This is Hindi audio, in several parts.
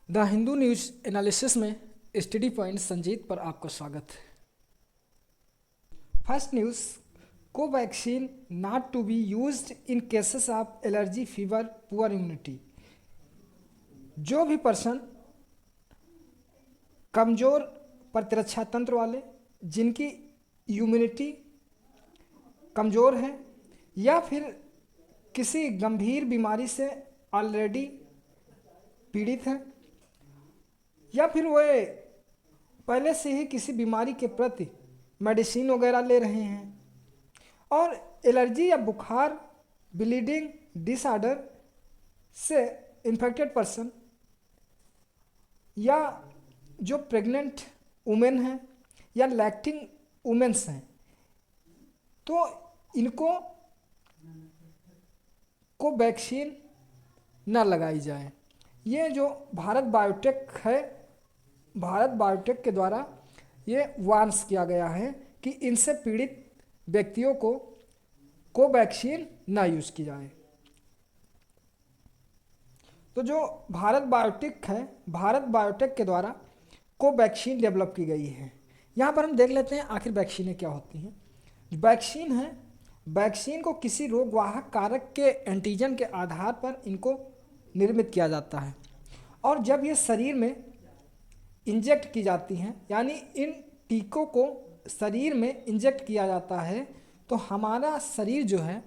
द हिंदू न्यूज एनालिसिस में स्टडी पॉइंट संजीत पर आपका स्वागत है। First news, Covaxin not to be used in cases of allergy, fever, poor immunity. जो भी पर्सन कमज़ोर प्रतिरक्षा तंत्र वाले, जिनकी इम्यूनिटी कमज़ोर है या फिर किसी गंभीर बीमारी से ऑलरेडी पीड़ित हैं या फिर वे पहले से ही किसी बीमारी के प्रति मेडिसिन वगैरह ले रहे हैं और एलर्जी या बुखार, ब्लीडिंग डिसऑर्डर से इन्फेक्टेड पर्सन या जो प्रेग्नेंट वुमेन हैं या लैक्टिंग वुमेन्स हैं, तो इनको कोवैक्सीन न लगाई जाए। ये जो भारत बायोटेक है, भारत बायोटेक के द्वारा ये वार्न्स किया गया है कि इनसे पीड़ित व्यक्तियों को कोवैक्सीन ना यूज़ की जाए। तो जो भारत बायोटेक है, भारत बायोटेक के द्वारा कोवैक्सीन डेवलप की गई है। यहाँ पर हम देख लेते हैं आखिर वैक्सीनें क्या होती हैं। वैक्सीन है, वैक्सीन को किसी रोगवाहक कारक के एंटीजन के आधार पर इनको निर्मित किया जाता है और जब ये शरीर में इंजेक्ट की जाती हैं, यानी इन टीकों को शरीर में इंजेक्ट किया जाता है, तो हमारा शरीर जो है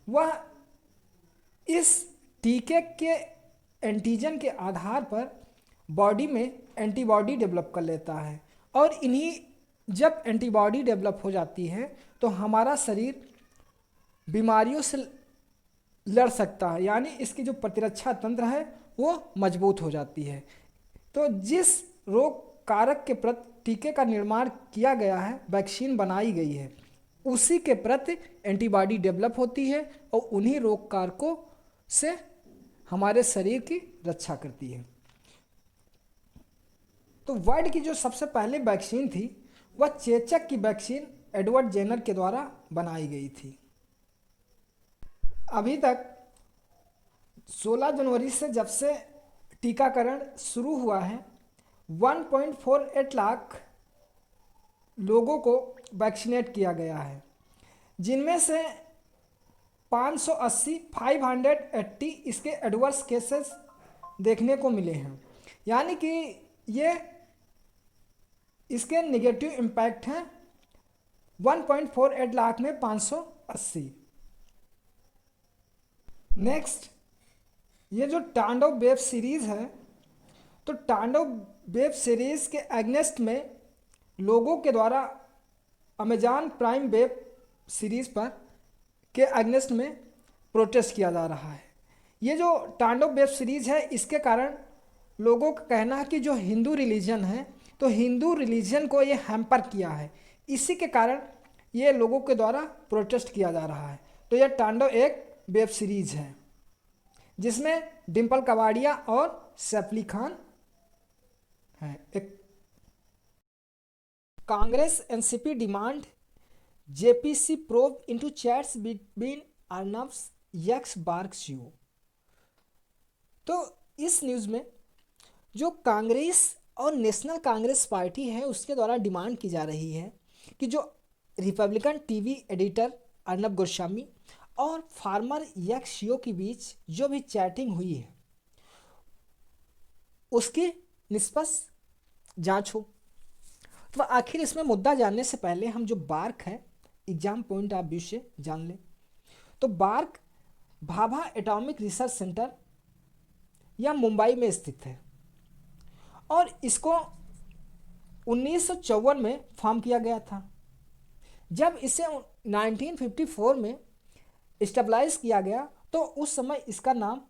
वह इस टीके के एंटीजन के आधार पर बॉडी में एंटीबॉडी डेवलप कर लेता है और इन्हीं जब एंटीबॉडी डेवलप हो जाती है तो हमारा शरीर बीमारियों से लड़ सकता है, यानी इसकी जो प्रतिरक्षा तंत्र है वो मजबूत हो जाती है। तो जिस रोग कारक के प्रति टीके का निर्माण किया गया है, वैक्सीन बनाई गई है, उसी के प्रति एंटीबॉडी डेवलप होती है और उन्हीं रोग कारकों से हमारे शरीर की रक्षा करती है। तो वर्ल्ड की जो सबसे पहले वैक्सीन थी वह चेचक की वैक्सीन एडवर्ड जेनर के द्वारा बनाई गई थी। अभी तक 16 जनवरी से जब से टीकाकरण शुरू हुआ है, 1.48 लाख लोगों को वैक्सीनेट किया गया है, जिनमें से 580 इसके एडवर्स केसेस देखने को मिले हैं, यानी कि ये इसके नेगेटिव इम्पैक्ट हैं 1.48 लाख में 580। नेक्स्ट, ये जो तांडव वेब सीरीज़ है, तो तांडव वेब सीरीज़ के एग्नेस्ट में लोगों के द्वारा अमेजॉन प्राइम वेब सीरीज़ पर के एग्नेस्ट में प्रोटेस्ट किया जा रहा है। ये जो तांडव वेब सीरीज़ है, इसके कारण लोगों का कहना है कि जो हिंदू रिलीजन है, तो हिंदू रिलीजन को ये हैम्पर किया है, इसी के कारण ये लोगों के द्वारा प्रोटेस्ट किया जा रहा है। तो यह तांडव एक वेब सीरीज है जिसमें डिम्पल कबाड़िया और सैफ अली खान हैं। एक Congress NCP demand JPC probe into chats between Arnab's ex BARC's यू। तो इस न्यूज़ में जो कांग्रेस और नेशनल कांग्रेस पार्टी है उसके द्वारा डिमांड की जा रही है कि जो Republican TV editor Arnab Goswami और फार्मर यक्स के बीच जो भी चैटिंग हुई है उसकी निष्पक्ष जांच हो। तो आखिर इसमें मुद्दा जानने से पहले हम जो बार्क है एग्जाम पॉइंट ऑफ व्यू से जान लें। तो BARC Bhabha atomic research centre या मुंबई में स्थित है और इसको 1954 में फॉर्म किया गया था। जब इसे 1954 में स्टेबलाइज किया गया तो उस समय इसका नाम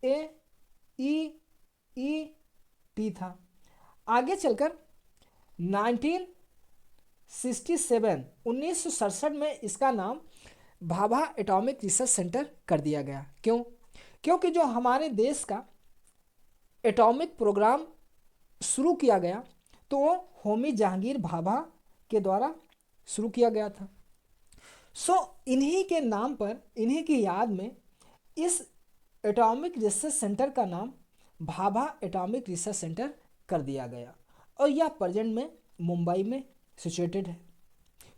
AEET था। आगे चलकर 1967 में इसका नाम भाभा एटॉमिक रिसर्च सेंटर कर दिया गया। क्यों? क्योंकि जो हमारे देश का एटॉमिक प्रोग्राम शुरू किया गया तो वो होमी जहांगीर भाभा के द्वारा शुरू किया गया था। इन्हीं के नाम पर, इन्हीं की याद में इस एटॉमिक रिसर्च सेंटर का नाम भाभा एटॉमिक रिसर्च सेंटर कर दिया गया और यह प्रेजेंट में मुंबई में सिचुएटेड है।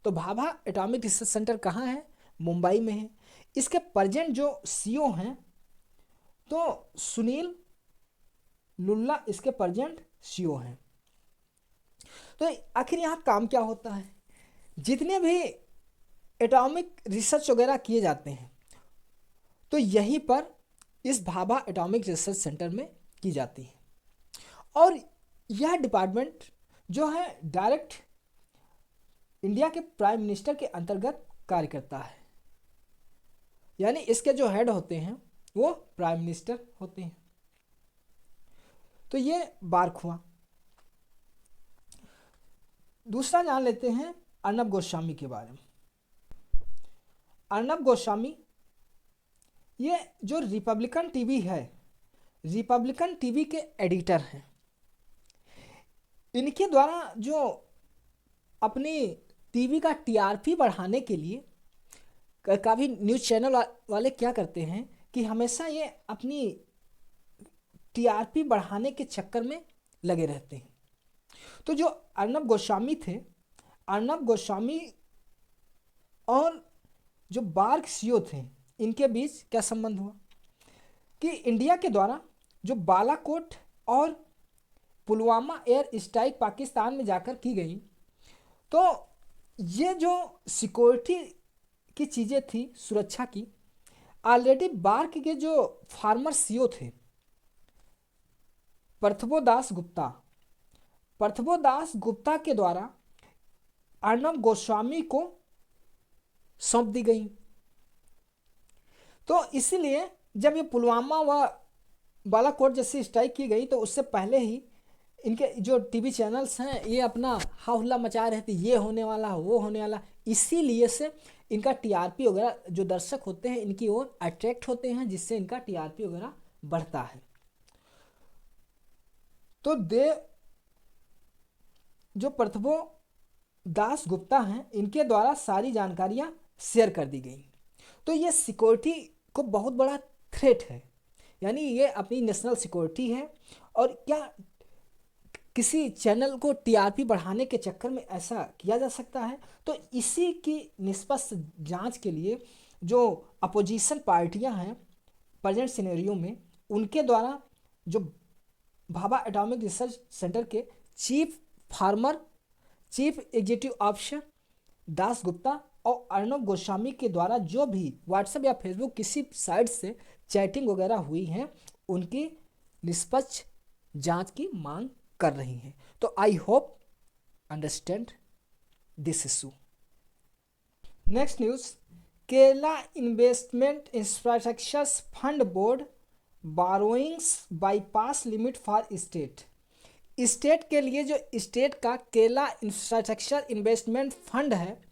तो भाभा एटॉमिक रिसर्च सेंटर कहाँ है? मुंबई में है। इसके प्रेजेंट जो सीईओ हैं तो सुनील लुल्ला इसके प्रेजेंट सीईओ हैं। तो आखिर यहाँ काम क्या होता है? जितने भी एटॉमिक रिसर्च वगैरह किए जाते हैं तो यहीं पर इस भाभा एटॉमिक रिसर्च सेंटर में की जाती है और यह डिपार्टमेंट जो है डायरेक्ट इंडिया के प्राइम मिनिस्टर के अंतर्गत कार्य करता है। यानी इसके जो हेड होते हैं वो प्राइम मिनिस्टर होते हैं। तो ये बार्क हुआ। दूसरा जान लेते हैं अर्नब गोस्वामी के बारे में। अर्नब गोस्वामी ये जो रिपब्लिकन टीवी है, रिपब्लिकन टीवी के एडिटर हैं। इनके द्वारा जो अपनी टीवी का टीआरपी बढ़ाने के लिए काफ़ी न्यूज़ चैनल वाले क्या करते हैं कि हमेशा ये अपनी टीआरपी बढ़ाने के चक्कर में लगे रहते हैं। तो जो अर्नब गोस्वामी थे, अर्नब गोस्वामी और जो बार्क सीईओ थे इनके बीच क्या संबंध हुआ कि इंडिया के द्वारा जो बालाकोट और पुलवामा एयर स्ट्राइक पाकिस्तान में जाकर की गई, तो ये जो सिक्योरिटी की चीज़ें थी सुरक्षा की, ऑलरेडी बार्क के जो फार्मर सीईओ थे प्रथबोदास गुप्ता के द्वारा अर्नब गोस्वामी को सौंप दी गई। तो इसीलिए जब ये पुलवामा व बालाकोट जैसी स्ट्राइक की गई तो उससे पहले ही इनके जो टीवी चैनल्स हैं ये अपना हाहुल्ला मचा रहे थे, ये होने वाला वो होने वाला। इसीलिए से इनका टीआरपी वगैरह जो दर्शक होते हैं इनकी ओर अट्रैक्ट होते हैं, जिससे इनका टीआरपी वगैरह बढ़ता है। तो जो प्रथबो दास गुप्ता हैं इनके द्वारा सारी जानकारियां शेयर कर दी गई। तो ये सिक्योरिटी को बहुत बड़ा थ्रेट है, यानी ये अपनी नेशनल सिक्योरिटी है। और क्या किसी चैनल को टीआरपी बढ़ाने के चक्कर में ऐसा किया जा सकता है? तो इसी की निष्पक्ष जांच के लिए जो अपोजिशन पार्टियां हैं प्रेजेंट सिनेरियो में, उनके द्वारा जो भाभा एटॉमिक रिसर्च सेंटर के chief executive officer Das Gupta और अर्नब गोस्वामी के द्वारा जो भी व्हाट्सएप या फेसबुक किसी साइट से चैटिंग वगैरह हुई है, उनकी निष्पक्ष जांच की मांग कर रही हैं। तो I hope understand this issue. Next news, Kerala investment infrastructure fund board borrowings bypass limit for state. State के लिए जो स्टेट का केरला इंफ्रास्ट्रक्चर इन्वेस्टमेंट फंड है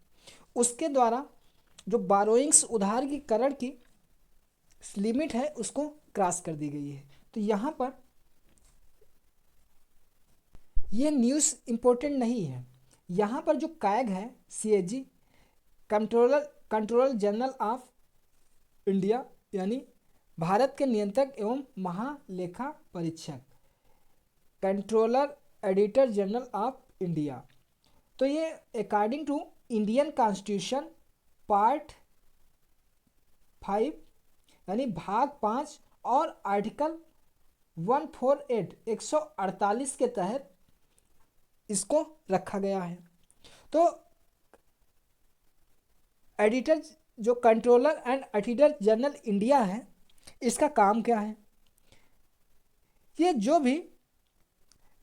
उसके द्वारा जो बारोइंग्स उधारीकरण की लिमिट है उसको क्रॉस कर दी गई है। तो यहाँ पर ये न्यूज़ इम्पोर्टेंट नहीं है। यहाँ पर जो कैग है CAG, controller general of India, यानी भारत के नियंत्रक एवं महालेखा परीक्षक, controller auditor general of India. तो ये according to Indian constitution part 5 यानी भाग 5 और आर्टिकल 148 के तहत इसको रखा गया है। तो एडिटर जो controller and editor general India है, इसका काम क्या है? ये जो भी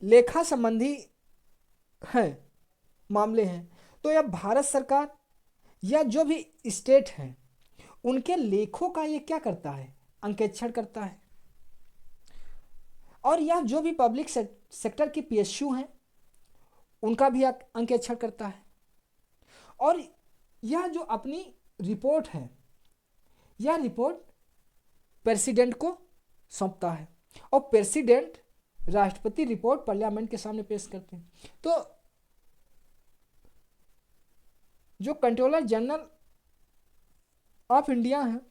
लेखा संबंधी है मामले हैं, तो यह भारत सरकार या जो भी स्टेट हैं उनके लेखों का ये क्या करता है? अंकेक्षण करता है। और यह जो भी पब्लिक सेक्टर की PSU हैं उनका भी अंकेक्षण करता है। और यह जो अपनी रिपोर्ट है, यह रिपोर्ट प्रेसिडेंट को सौंपता है और प्रेसिडेंट राष्ट्रपति रिपोर्ट पार्लियामेंट के सामने पेश करते हैं। तो जो कंट्रोलर जनरल ऑफ इंडिया है,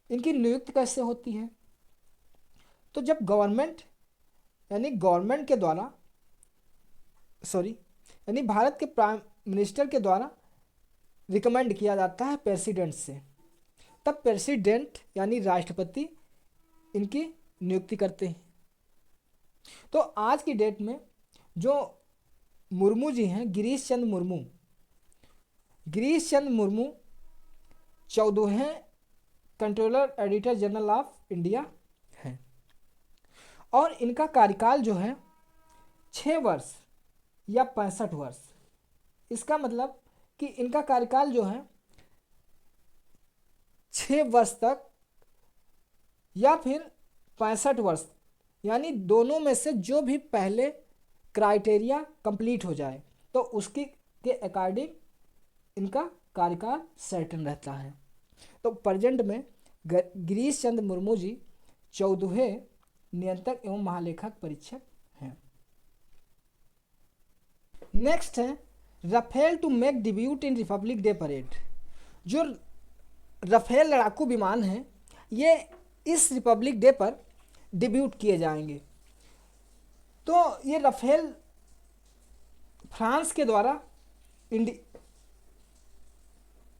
इनकी नियुक्ति कैसे होती है? तो जब गवर्नमेंट यानी गवर्नमेंट के द्वारा यानी भारत के प्राइम मिनिस्टर के द्वारा रिकमेंड किया जाता है प्रेसिडेंट से, तब प्रेसिडेंट यानी राष्ट्रपति इनकी नियुक्ति करते हैं। तो आज की डेट में जो मुर्मू जी हैं, गिरीश चंद्र मुर्मू 14वें controller auditor general of India हैं और इनका कार्यकाल जो है 6 वर्ष या 65 वर्ष। इसका मतलब कि इनका कार्यकाल जो है 6 वर्ष तक या फिर 65 वर्ष, यानी दोनों में से जो भी पहले क्राइटेरिया कंप्लीट हो जाए तो उसकी के अकॉर्डिंग इनका कार्यकाल सर्टेन रहता है। तो प्रेजेंट में गिरीश चंद्र मुर्मू जी 14वें नियंत्रक एवं महालेखक परीक्षक हैं। नेक्स्ट है Rafale to make debut in republic day parade. जो राफेल लड़ाकू विमान हैं ये इस रिपब्लिक डे पर डिब्यूट किए जाएंगे। तो ये राफेल फ्रांस के द्वारा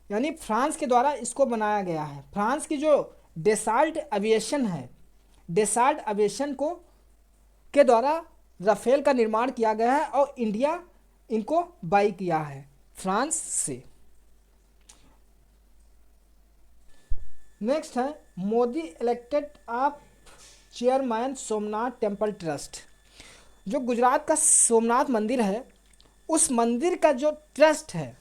यानी फ्रांस के द्वारा इसको बनाया गया है। फ्रांस की जो डेसाल्ट एविएशन है, डेसाल्ट एविएशन को के द्वारा राफेल का निर्माण किया गया है और इंडिया इनको बाई किया है फ्रांस से। नेक्स्ट है मोदी इलेक्टेड आप चेयरमैन सोमनाथ टेम्पल ट्रस्ट। जो गुजरात का सोमनाथ मंदिर है उस मंदिर का जो ट्रस्ट है,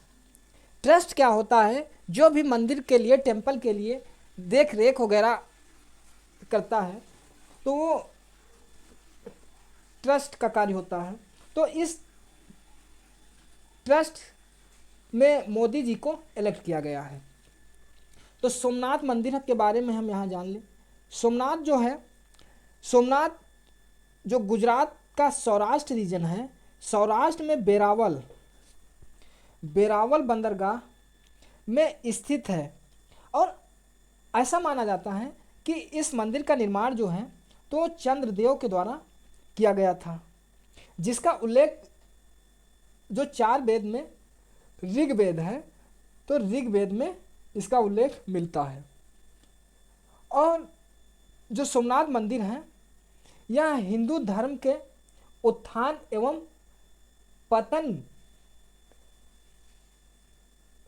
ट्रस्ट क्या होता है, जो भी मंदिर के लिए टेम्पल के लिए देख रेख वगैरह करता है तो वो ट्रस्ट का कार्य होता है। तो इस ट्रस्ट में मोदी जी को इलेक्ट किया गया है। तो सोमनाथ मंदिर के बारे में हम यहाँ जान लें। सोमनाथ जो है, सोमनाथ जो गुजरात का सौराष्ट्र रीजन है, सौराष्ट्र में बेरावल बंदरगाह में स्थित है और ऐसा माना जाता है कि इस मंदिर का निर्माण जो है तो चंद्रदेव के द्वारा किया गया था, जिसका उल्लेख जो 4 वेद में ऋग्वेद है तो ऋग्वेद में इसका उल्लेख मिलता है। और जो सोमनाथ मंदिर है यह हिंदू धर्म के उत्थान एवं पतन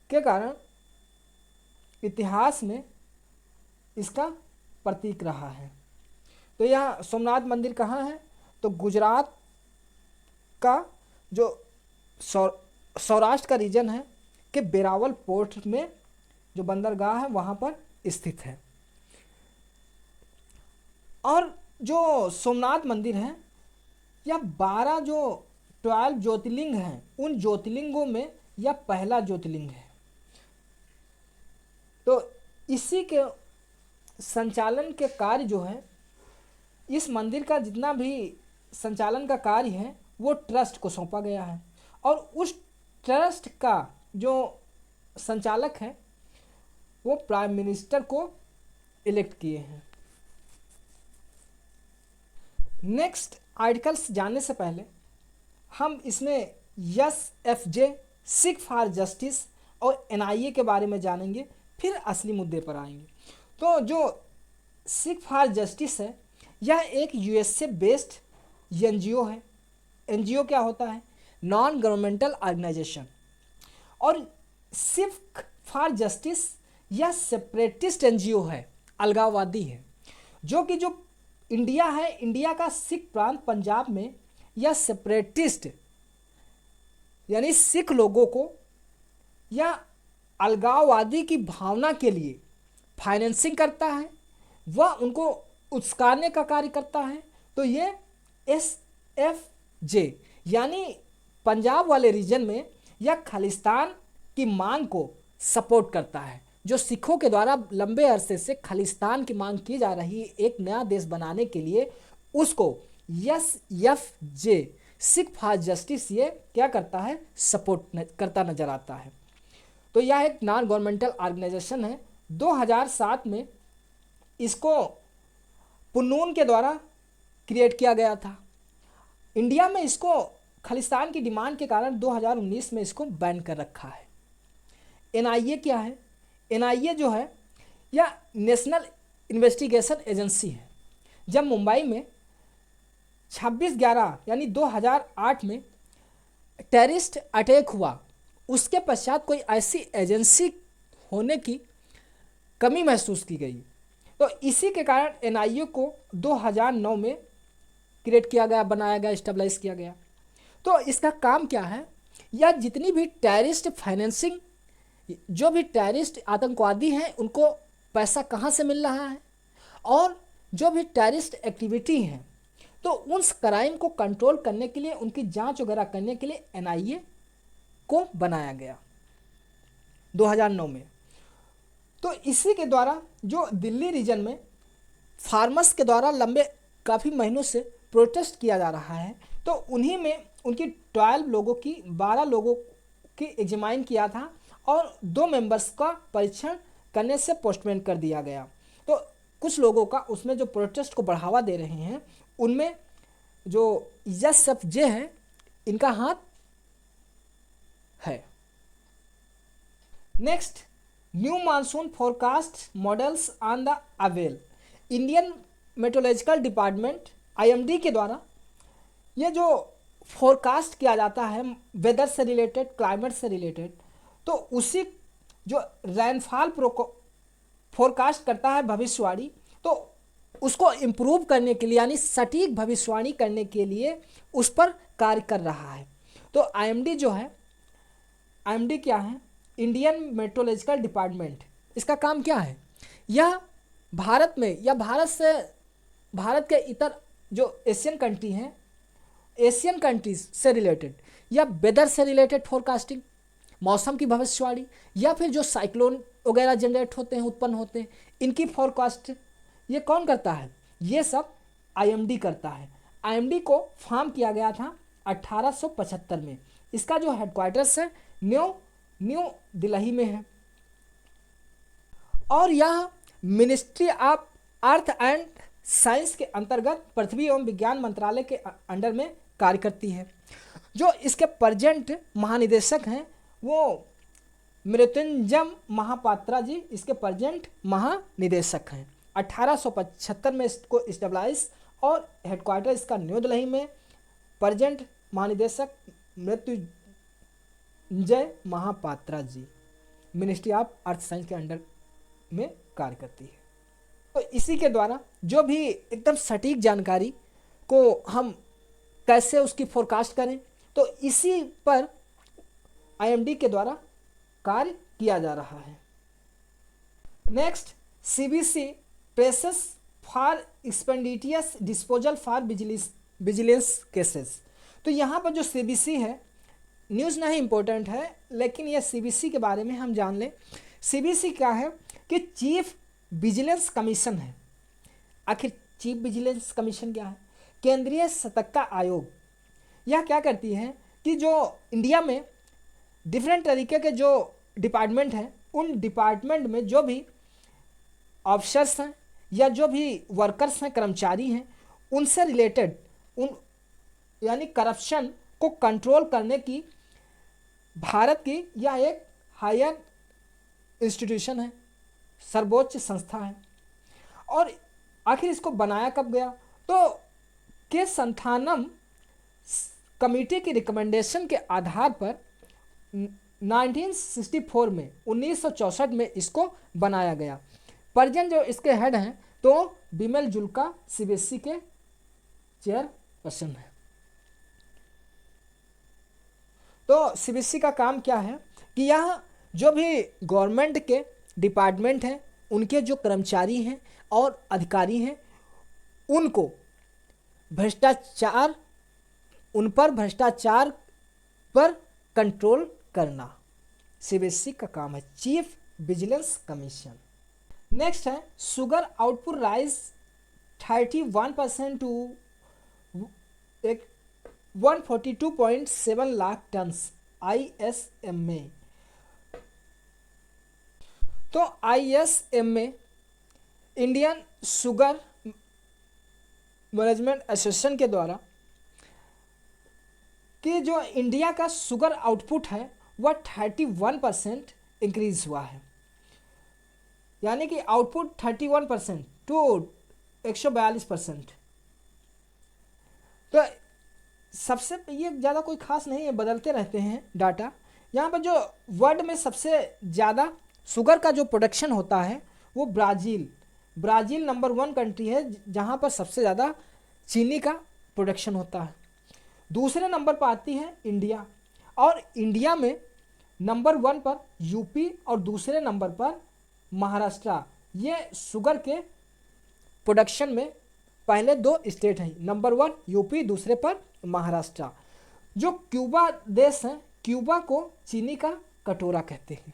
के कारण इतिहास में इसका प्रतीक रहा है। तो यह सोमनाथ मंदिर कहाँ है, तो गुजरात का जो सौराष्ट्र का रीजन है कि बेरावल पोर्ट में जो बंदरगाह है वहाँ पर स्थित है। और जो सोमनाथ मंदिर है यह 12 जो 12 ज्योतिर्लिंग हैं उन ज्योतिर्लिंगों में यह पहला ज्योतिर्लिंग है। तो इसी के संचालन के कार्य जो है, इस मंदिर का जितना भी संचालन का कार्य है वो ट्रस्ट को सौंपा गया है और उस ट्रस्ट का जो संचालक है वो प्राइम मिनिस्टर को इलेक्ट किए हैं। नेक्स्ट आर्टिकल्स जानने से पहले हम इसमें SFJ सिख फॉर जस्टिस और NIA के बारे में जानेंगे, फिर असली मुद्दे पर आएंगे। तो जो सिख फॉर जस्टिस है यह एक USA बेस्ड NGO है। NGO क्या होता है, नॉन गवर्नमेंटल ऑर्गेनाइजेशन। और सिख फॉर जस्टिस यह सेपरेटिस्ट NGO है, अलगाववादी है, जो कि जो इंडिया है, इंडिया का सिख प्रांत पंजाब में यह सेपरेटिस्ट यानी सिख लोगों को या अलगाववादी की भावना के लिए फाइनेंसिंग करता है, वह उनको उस्काने का कार्य करता है। तो ये SFJ यानी पंजाब वाले रीजन में यह खालिस्तान की मांग को सपोर्ट करता है। जो सिखों के द्वारा लंबे अरसे से खालिस्तान की मांग की जा रही एक नया देश बनाने के लिए उसको SFJ सिख फॉर जस्टिस ये क्या करता है, सपोर्ट करता नजर आता है। तो यह एक नॉन गवर्नमेंटल ऑर्गेनाइजेशन है। 2007 में इसको पुन्नून के द्वारा क्रिएट किया गया था। इंडिया में इसको खालिस्तान की डिमांड के कारण 2019 में इसको बैन कर रखा है। एनआईए क्या है? एनआईए जो है यह नेशनल इन्वेस्टिगेशन एजेंसी है। जब मुंबई में 26/11 यानी 2008 में टेररिस्ट अटैक हुआ, उसके पश्चात कोई ऐसी एजेंसी होने की कमी महसूस की गई, तो इसी के कारण एनआईए को 2009 में क्रिएट किया गया, बनाया गया, स्टेबलाइज किया गया। तो इसका काम क्या है? यह जितनी भी टेररिस्ट फाइनेंसिंग, जो भी टेररिस्ट आतंकवादी हैं उनको पैसा कहाँ से मिल रहा है, और जो भी टेररिस्ट एक्टिविटी हैं, तो उस क्राइम को कंट्रोल करने के लिए, उनकी जांच वगैरह करने के लिए एनआईए को बनाया गया 2009 में। तो इसी के द्वारा जो दिल्ली रीजन में फार्मर्स के द्वारा लंबे काफ़ी महीनों से प्रोटेस्ट किया जा रहा है, तो उन्हीं में उनकी 12 लोगों की एग्जामाइन किया था और 2 मेंबर्स का परीक्षण करने से पोस्टपोन कर दिया गया। तो कुछ लोगों का उसमें जो प्रोटेस्ट को बढ़ावा दे रहे हैं, उनमें जो एसएफजे हैं, इनका हाथ है। Next, new monsoon forecast models on the anvil. Indian meteorological department IMD के द्वारा ये जो फोरकास्ट किया जाता है वेदर से रिलेटेड, क्लाइमेट से रिलेटेड, तो उसी जो रेनफॉल फोरकास्ट करता है भविष्यवाणी, तो उसको इम्प्रूव करने के लिए, यानी सटीक भविष्यवाणी करने के लिए उस पर कार्य कर रहा है। तो आईएमडी जो है, आईएमडी क्या है? Indian meteorological department. इसका काम क्या है? यह भारत में या भारत के इतर जो एशियन कंट्री हैं, एशियन कंट्रीज से रिलेटेड या वेदर से रिलेटेड फोरकास्टिंग, मौसम की भविष्यवाणी, या फिर जो साइक्लोन वगैरह जनरेट होते हैं, उत्पन्न होते हैं, इनकी फोरकास्ट ये कौन करता है? ये सब आईएमडी करता है। आईएमडी को फॉर्म किया गया था 1875 में। इसका जो हेडक्वार्टर्स है न्यू दिल्ली में है, और यह ministry of earth and science के अंतर्गत पृथ्वी एवं विज्ञान मंत्रालय के अंडर में कार्य करती है। जो इसके प्रेजेंट महानिदेशक हैं वो मृत्युंजय महापात्रा जी इसके प्रेजेंट महानिदेशक हैं। 1875 में इसको स्टेबलाइज और हेडक्वार्टर इसका न्यू दिल्ली में। प्रेजेंट महानिदेशक Mrityunjay Mahapatra ji ministry of earth science के अंडर में कार्य करती है। तो इसी के द्वारा जो भी एकदम सटीक जानकारी को हम कैसे उसकी फोरकास्ट करें, तो इसी पर आईएमडी के द्वारा कार्य किया जा रहा है। Next, CBC presses for expeditious disposal for vigilance cases. तो यहाँ पर जो सीबीसी है, न्यूज़ नहीं इम्पोर्टेंट है, लेकिन यह सीबीसी के बारे में हम जान लें। सीबीसी क्या है कि चीफ विजिलेंस कमीशन है। आखिर चीफ विजिलेंस कमीशन क्या है? केंद्रीय सतर्कता आयोग। यह क्या करती है कि जो इंडिया में डिफरेंट तरीके के जो डिपार्टमेंट हैं, उन डिपार्टमेंट में जो भी ऑफिसर्स हैं या जो भी वर्कर्स हैं, कर्मचारी हैं, उनसे रिलेटेड यानी करप्शन को कंट्रोल करने की भारत की यह एक हायर इंस्टीट्यूशन है, सर्वोच्च संस्था है। और आखिर इसको बनाया कब गया? तो के संथानम कमेटी की रिकमेंडेशन के आधार पर 1964 में 1964 में इसको बनाया गया। प्रेजेंट जो इसके हेड हैं तो बिमल जुल्का सीबीएसई के चेयरपर्सन है। तो सीबीएसई का काम क्या है कि यह जो भी गवर्नमेंट के डिपार्टमेंट हैं, उनके जो कर्मचारी हैं और अधिकारी हैं, उनको भ्रष्टाचार पर कंट्रोल करना सीबीएसई का काम है, चीफ विजिलेंस कमीशन। नेक्स्ट है sugar output rise 31% to 142.7 lakh tonnes ISMA। तो ISMA Indian sugar management association के द्वारा कि जो इंडिया का शुगर आउटपुट है वह 31% इंक्रीज हुआ है, यानी कि आउटपुट 31% टू 142%। तो सबसे ये ज़्यादा कोई खास नहीं है, बदलते रहते हैं डाटा। यहाँ पर जो वर्ल्ड में सबसे ज़्यादा शुगर का जो प्रोडक्शन होता है वो ब्राज़ील नंबर 1 कंट्री है जहाँ पर सबसे ज़्यादा चीनी का प्रोडक्शन होता है। दूसरे नंबर पर आती है इंडिया, और इंडिया में नंबर 1 पर यूपी और दूसरे नंबर पर महाराष्ट्र। ये शुगर के प्रोडक्शन में पहले 2 स्टेट हैं, नंबर 1 यूपी, दूसरे पर महाराष्ट्र। जो क्यूबा देश है, क्यूबा को चीनी का कटोरा कहते हैं।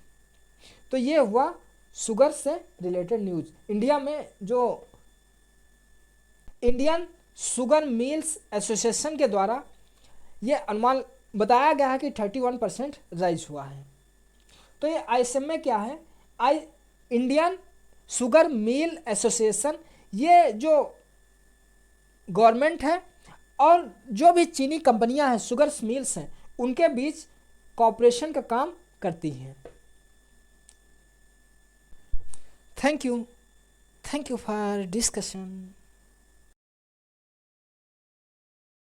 तो ये हुआ शुगर से रिलेटेड न्यूज़। इंडिया में जो इंडियन शुगर मिल्स एसोसिएशन के द्वारा ये अनुमान बताया गया है कि 31% राइज हुआ है। तो ये आईएसएमए क्या है? इंडियन शुगर मिल एसोसिएशन, ये जो गवर्नमेंट है और जो भी चीनी कंपनियां हैं, शुगर मिल्स हैं, उनके बीच कॉपरेशन का काम करती हैं। Thank you for discussion.